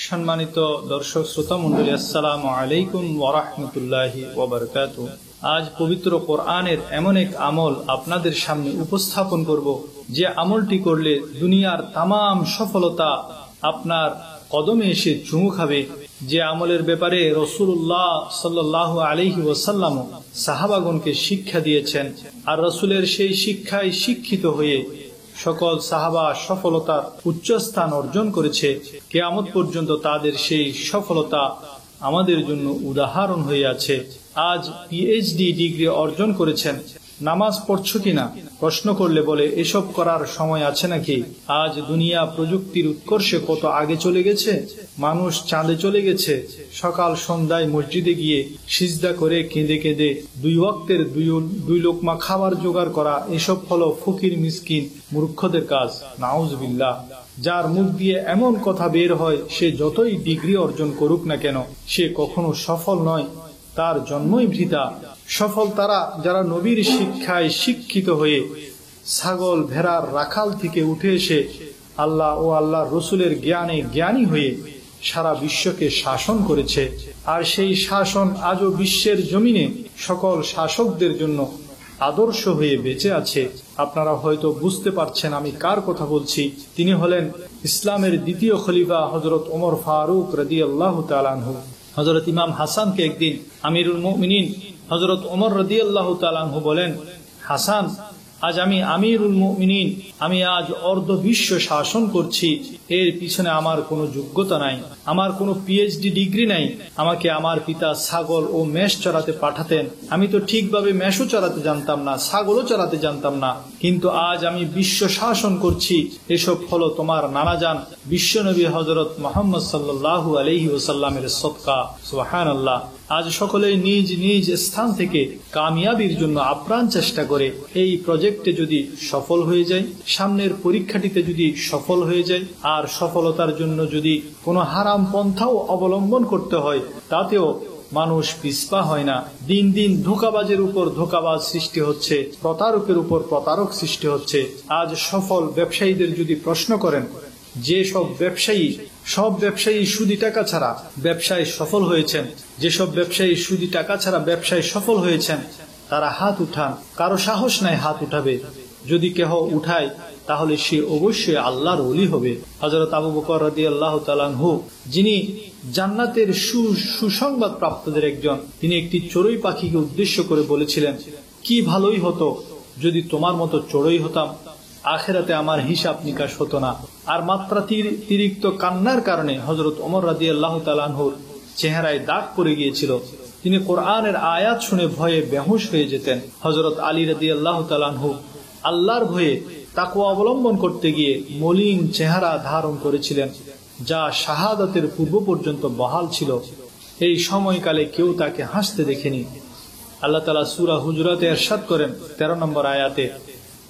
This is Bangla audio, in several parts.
সম্মানিত দর্শক শ্রোতা মণ্ডলী, আসসালামু আলাইকুম ওয়া রাহমাতুল্লাহি ওয়া বারাকাতুহু। আজ পবিত্র কোরআনের এমন এক আমল আপনাদের সামনে উপস্থাপন করব, যে আমলটি করলে দুনিয়ার তামাম সফলতা আপনার কদমে এসে চুমু খাবে। যে আমলের ব্যাপারে রাসূলুল্লাহ সাল্লাল্লাহু আলাইহি ওয়াসাল্লাম সাহাবাগণকে শিক্ষা দিয়েছেন, আর রাসূলের সেই শিক্ষায় শিক্ষিত হয়ে সকল সাহাবা সফলতার উচ্চস্থান অর্জন করেছে। কিয়ামত পর্যন্ত তাদের সেই সফলতা আমাদের জন্য উদাহরণ হয়ে আছে। আজ পিএইচডি ডিগ্রি অর্জন করেছেন, নামাজ পড়ছো কিনা প্রশ্ন করলে বলে এসব করার সময় আছে নাকি। আজ দুনিয়া প্রযুক্তির উৎকর্ষে কত আগে চলে গেছে, মানুষ চাঁদে চলে গেছে। সকাল সন্ধ্যায় মসজিদে গিয়ে সিজদা করে কেঁদে কেঁদে দুই ওয়াক্তের দুই লোকমা খাবার জোগাড় করা, এসব হলো ফকির মিসকিন মূর্খদের কাজ। নাউজুবিল্লাহ। যার মুখ দিয়ে এমন কথা বের হয়, সে যতই ডিগ্রি অর্জন করুক না কেন, সে কখনো সফল নয়, তার জন্মই বৃথা। সফল তারা যারা নবীর শিক্ষায় শিক্ষিত হয়ে ছাগল ভেড়ার রাখাল থেকে উঠে এসে আল্লাহ ও আল্লাহর রসুলের জ্ঞানে জ্ঞানী হয়ে সারা বিশ্বকে শাসন করেছে। আর সেই শাসন আজও বিশ্বের জমিনে সকল শাসকদের জন্য আদর্শ হয়ে বেঁচে আছে। আপনারা হয়তো বুঝতে পারছেন আমি কার কথা বলছি। তিনি হলেন ইসলামের দ্বিতীয় খলিফা হযরত ওমর ফারুক রাদিয়াল্লাহু তাআলা আনহু। হযরত ইমাম হাসানকে একদিন আমিরুল মুমিনিন হযরত ওমর রাদিয়াল্লাহু তাআলা আনহু বলেন, হাসান, আজ আমি আমিরুল মুমিনিন, আমি আজ অর্ধ বিশ্ব শাসন করছি। এর পিছনে আমার কোনো যোগ্যতা নাই, আমার কোনো পিএইচডি ডিগ্রি নাই। আমাকে আমার পিতা ছাগল ও মেষ চড়াতে পাঠাতেন, আমি তো ঠিকভাবে মেষও চড়াতে জানতাম না, ছাগলও চড়াতে জানতাম না, কিন্তু আজ আমি বিশ্ব শাসন করছি। এসব হলো তোমার নানাজান বিশ্বনবী হযরত মুহাম্মদ সাল্লাল্লাহু আলাইহি ওয়াসাল্লামের সদকা। সুবহানাল্লাহ। আজ সকলেই নিজ নিজ স্থান থেকে কামিয়াবির জন্য আপ্রাণ চেষ্টা করে। এই প্রজেক্টে যদি সফল হয়ে যায়, সামনের পরীক্ষাটিতে যদি সফল হয়ে যায়, আর সফলতার জন্য যদি কোনো হারাম পন্থাও অবলম্বন করতে হয়, তাতেও মানুষ পিছপা হয় না। দিন দিন ধোঁকাবাজের উপর ধোঁকাবাজ সৃষ্টি হচ্ছে, প্রতারকের উপর প্রতারক সৃষ্টি হচ্ছে। আজ সফল ব্যবসায়ীদের যদি প্রশ্ন করেন, যে সব ব্যবসায়ী সুদি টাকা ছাড়া ব্যবসায় সফল হয়েছেন, যেসব ব্যবসায়ী সুদি টাকা ছাড়া ব্যবসায় সফল হয়েছেন, তারা হাত উঠান। কারো সাহস নাই হাত উঠাবে। যদি কেহ উঠায় তাহলে সে অবশ্যই আল্লাহর ওলি হবে। হযরত আবু বকর রাদিয়াল্লাহু তাআলা আনহু, যিনি জান্নাতের সুসংবাদ প্রাপ্তদের একজন, তিনি একটি চড়ুই পাখিকে উদ্দেশ্য করে বলেছিলেন, কি ভালোই হতো যদি তোমার মতো চড়ুই হতাম, আখিরাতে আমার হিসাব নিকাশ হতো না। আর মাত্রাতিরিক্ত কান্নার কারণে হযরত ওমর রাদিয়াল্লাহু তাআলা আনহুর চেহারায় দাগ পড়ে গিয়েছিল। তিনি কোরআনের আয়াত শুনে ভয়ে বেহুশ হয়ে যেতেন। হযরত আলী রাদিয়াল্লাহু তাআলা আনহু আল্লাহর ভয়ে তাকওয়া অবলম্বন করতে গিয়ে মলিন চেহারা ধারণ করেছিলেন, যা শাহাদাতের পূর্ব পর্যন্ত বহাল ছিল। এই সময়কালে কেউ তাকে হাসতে দেখেনি। আল্লাহ তাআলা সূরা হুজুরাতে ইরশাদ করেন 13 নম্বর আয়াতে,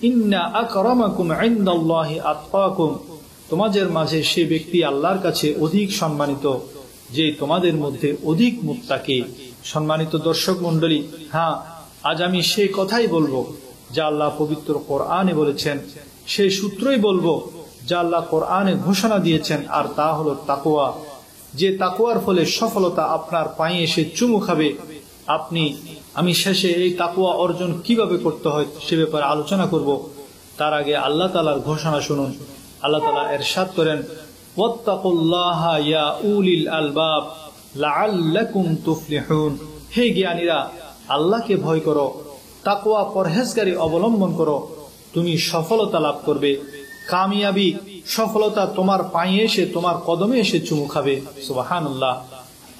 ইন্না আকরামাকুম ইনদাল্লাহি আতকাকুম, তোমাদের মাঝে সে ব্যক্তি আল্লাহর কাছে অধিক সম্মানিত যে তোমাদের মধ্যে অধিক মুত্তাকি। সম্মানিত দর্শক মণ্ডলী, হ্যাঁ, আজ আমি সেই কথাই বলবো যা আল্লাহ পবিত্র কোরআনে বলেছেন, সেই সূত্রই বলবো যা আল্লাহ কোরআনে ঘোষণা দিয়েছেন, আর তা হলো তাকওয়া। যে তাকওয়ার ফলে সফলতা আপনার পায়ে এসে চুমু খাবে। আমি শেষে এই তাকওয়া অর্জন কিভাবে করতে হয় সে ব্যাপারে আলোচনা করব। তার আগে আল্লাহ তাআলার ঘোষণা শুনুন। আল্লাহ তাআলা ইরশাদ করেন, ওয়াত্তাকুল্লাহা ইয়া উলিল আলবাব লাআল্লাকুম তুফলিহুন, হে জ্ঞানীরা, আল্লাহকে ভয় করো, তাকওয়া পরহেজগারি অবলম্বন করো, তুমি সফলতা লাভ করবে। কামিয়াবি সফলতা তোমার পায়ে এসে তোমার কদমে এসে চুমু খাবে। সুবহানাল্লাহ।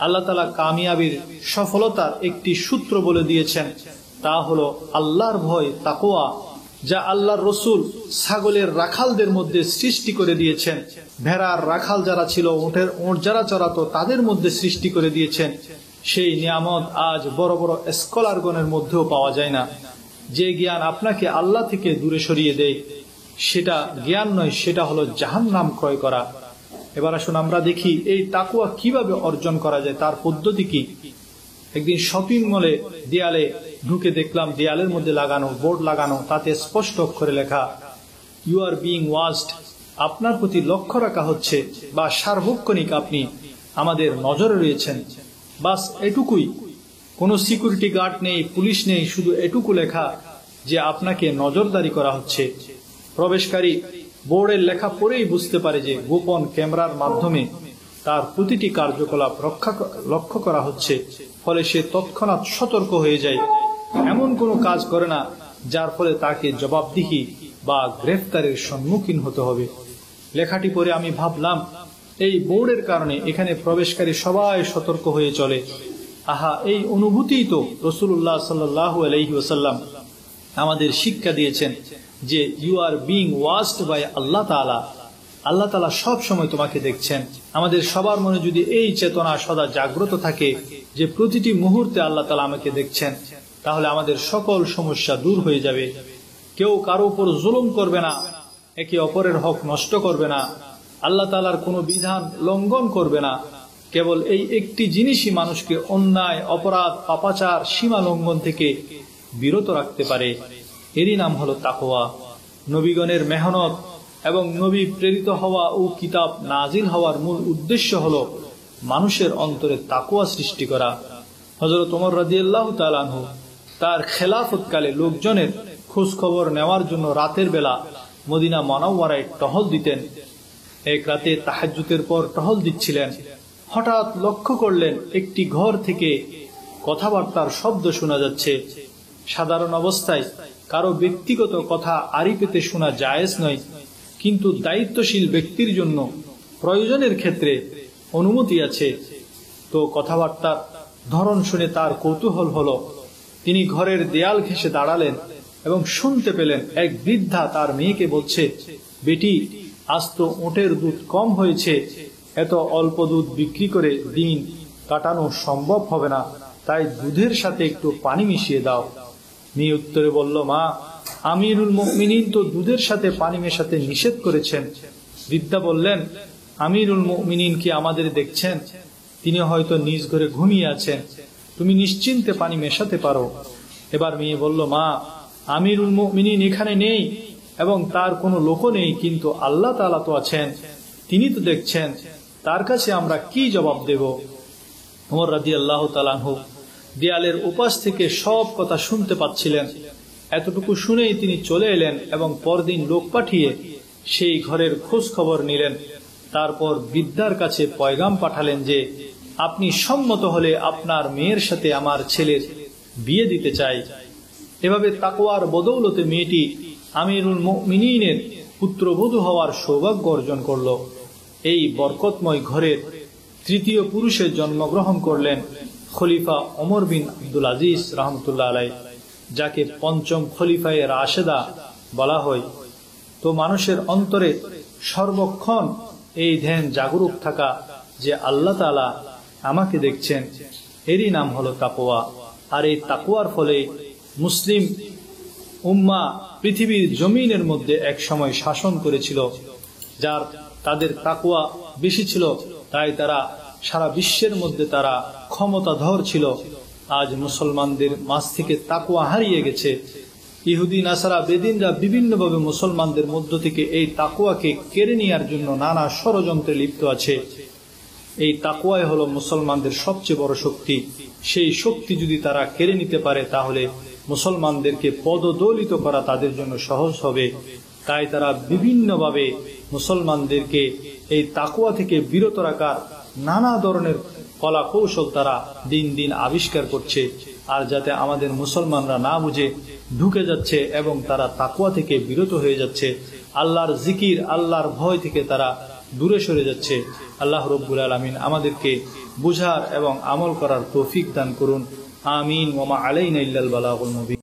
আল্লাহ তাআলা কামিয়াবির সফলতার একটি সূত্র বলে দিয়েছেন, তা হলো আল্লাহর ভয়, তাকওয়া, যা আল্লাহর রসুল ছাগলের রাখালদের মধ্যে সৃষ্টি করে দিয়েছেন। ভেড়ার রাখাল যারা ছিল, ওঁট যারা চড়াতো, তাদের মধ্যে সৃষ্টি করে দিয়েছেন। সেই নিয়ামত আজ বড় বড় স্কলারগণের মধ্যেও পাওয়া যায় না। যে জ্ঞান আপনাকে আল্লাহ থেকে দূরে সরিয়ে দেয়, সেটা জ্ঞান নয়, সেটা হলো জাহান্নাম ক্রয় করা। এবার আসুন আমরা দেখি এই তাকওয়া কিভাবে অর্জন করা যায়, তার পদ্ধতি কি। একদিন শপিং মলে দেয়ালে ঢুকে দেখলাম, দেয়ালের মধ্যে লাগানো বোর্ড লাগানো, তাতে স্পষ্ট অক্ষরে লেখা, ইউ আর বিং ওয়াচড, আপনার প্রতি লক্ষ্য রাখা হচ্ছে বা সার্বক্ষণিক আপনি আমাদের নজরে রয়েছেন। বাস এটুকুই, কোনো সিকিউরিটি গার্ড নেই, পুলিশ নেই, শুধু এটুকু লেখা যে আপনাকে নজরদারি করা হচ্ছে। প্রবেশকারী বোর্ডের লেখা পড়েই বুঝতে পারে যে গোপন ক্যামেরার মাধ্যমে তার প্রতিটি কার্যকলাপ লক্ষ্য করা হচ্ছে, ফলে সে তৎক্ষণাৎ সতর্ক হয়ে যায়, এমন কোনো কাজ করে না যার ফলে তাকে জবাবদিহি বা গ্রেফতারের সম্মুখীন হতে হবে। লেখাটি পড়ে আমি ভাবলাম, এই বোর্ডের কারণে এখানে প্রবেশকারী সবাই সতর্ক হয়ে চলে। আহা, এই অনুভূতিই তো রাসূলুল্লাহ সাল্লাল্লাহু আলাইহি ওয়াসাল্লাম আমাদের শিক্ষা দিয়েছেন যে you are being watched by Allah Taala. Allah তাআলা সব সময় তোমাকে দেখছেন। আমাদের সবার মনে যদি এই চেতনা সদা জাগ্রত থাকে যে প্রতিটি মুহূর্তে আল্লাহ তাআলা আমাকে দেখছেন, তাহলে আমাদের সকল সমস্যা দূর হয়ে যাবে। কেউ কারো উপর জুলুম করবে না, একে অপরের হক নষ্ট করবে না, আল্লাহ তাআলার কোনো বিধান লঙ্ঘন করবে না। কেবল এই একটি জিনিসই মানুষকে অন্যায়, অপরাধ, পাপাচার, সীমা লঙ্ঘন থেকে বিরত রাখতে পারে। এরই নাম হলো তাকওয়া। নবীগণের মেহনত এবং নবী প্রেরিত হওয়া ও কিতাব নাজিল হওয়ার মূল উদ্দেশ্য হলো মানুষের অন্তরে তাকওয়া সৃষ্টি করা। হযরত ওমর রাদিয়াল্লাহু তাআলা আনহু তার খেলাফতকালে লোকজনের খোঁজ খবর নেওয়ার জন্য রাতের বেলা মদিনা মুনাওয়ারায় টহল দিতেন। এক রাতে তাহাজ্জুদের পর টহল দিচ্ছিলেন, হঠাৎ লক্ষ্য করলেন একটি ঘর থেকে কথাবার্তার শব্দ শোনা যাচ্ছে। সাধারণ অবস্থায় কারো ব্যক্তিগত কথা আড়ি পেতে শোনা জায়েজ নয়, কিন্তু দায়িত্বশীল ব্যক্তির জন্য প্রয়োজনের ক্ষেত্রে অনুমতি আছে। তো কথাবার্তার ধরন শুনে তার কৌতূহল হলো। তিনি ঘরের দেয়াল ঘেঁষে দাঁড়ালেন এবং শুনতে পেলেন এক বৃদ্ধা তার মেয়েকে বলছে, বেটি, আজ তো উটের দুধ কম হয়েছে, এত অল্প দুধ বিক্রি করে দিন কাটানো সম্ভব হবে না, তাই দুধের সাথে একটু পানি মিশিয়ে দাও। মেয়ে উত্তরে বলল, মা, আমিরুল মুমিনিন তো দুধের সাথে পানি মেশাতে নিষেধ করেছেন। বৃদ্ধা বললেন, আমিরুল মুমিনিন কি আমাদের দেখছেন? তিনি হয়তো নিজ ঘরে ঘুমিয়ে আছেন, তুমি নিশ্চিন্তে পানি মেশাতে পারো। এবার মেয়ে বলল, মা, আমিরুল মুমিনিন এখানে নেই এবং তার কোনো লোকও নেই, কিন্তু আল্লাহ তাআলা তো আছেন, তিনি তো দেখছেন, তার কাছে আমরা কি জবাব দেব? ওমর রাদিয়াল্লাহু তাআলা আনহু দেয়ালের উপাস থেকে সব কথা শুনতে পাচ্ছিলেন। এতটুকু শুনেই তিনি চলে এলেন এবং পরদিন লোক পাঠিয়ে সেই ঘরের খোঁজ খবর নিলেন। তারপর বৃদ্ধার কাছে পয়গাম পাঠালেন যে আপনি সম্মত হলে আপনার মেয়ের সাথে আমার ছেলের বিয়ে দিতে চাই। এভাবে তাকওয়ার বদৌলতে মেয়েটি আমিরুল মুমিনিনের পুত্রবধূ হওয়ার সৌভাগ্য অর্জন করল। এই বরকতময় ঘরের তৃতীয় পুরুষে জন্মগ্রহণ করলেন খলিফা ওমর বিন আব্দুল আজিজ রাহমাতুল্লাহ আলাইহি, যাকে পঞ্চম খলিফায়ে রাশেদা বলা হয়। তো মানুষের অন্তরে সর্বক্ষণ এই ধ্যান জাগরুক থাকা যে আল্লাহ তাআলা আমাকে দেখছেন, এরই নাম হলো তাকওয়া। আর এই তাকওয়ার ফলে মুসলিম উম্মাহ পৃথিবীর জমিনের মধ্যে এক সময় শাসন করেছিল। যার তাদের তাকওয়া বেশি ছিল, তাই তারা সারা বিশ্বের মধ্যে তারা ক্ষমতাধর ছিল। আজ মুসলমানদের মাঝ থেকে তাকওয়া হারিয়ে গেছে। ইহুদি, নাসারা, বেদিনরা বিভিন্নভাবে মুসলমানদের মধ্য থেকে এই তাকওয়াকে কেড়ে নেওয়ার জন্য নানা ষড়যন্ত্রে লিপ্ত আছে। এই তাকওয়াই হলো মুসলমানদের সবচেয়ে বড় শক্তি। সেই শক্তি যদি তারা কেড়ে নিতে পারে, তাহলে মুসলমানদেরকে পদদলিত করা তাদের জন্য সহজ হবে। তাই তারা বিভিন্নভাবে মুসলমানদেরকে এই তাকওয়া থেকে বিরত রাখার নানা ধরনের কলা কৌশল তারা দিন দিন আবিষ্কার করছে। আর যাতে আমাদের মুসলমানরা না বুঝে ঢুকে যাচ্ছে এবং তারা তাকওয়া থেকে বিরত হয়ে যাচ্ছে, আল্লাহর জিকির, আল্লাহর ভয় থেকে তারা দূরে সরে যাচ্ছে। আল্লাহ রব্বুল আলামিন আমাদেরকে বুঝার এবং আমল করার তৌফিক দান করুন। আমিন। ওয়া মা আলাইনা ইল্লাল বালাগুল মুবিন।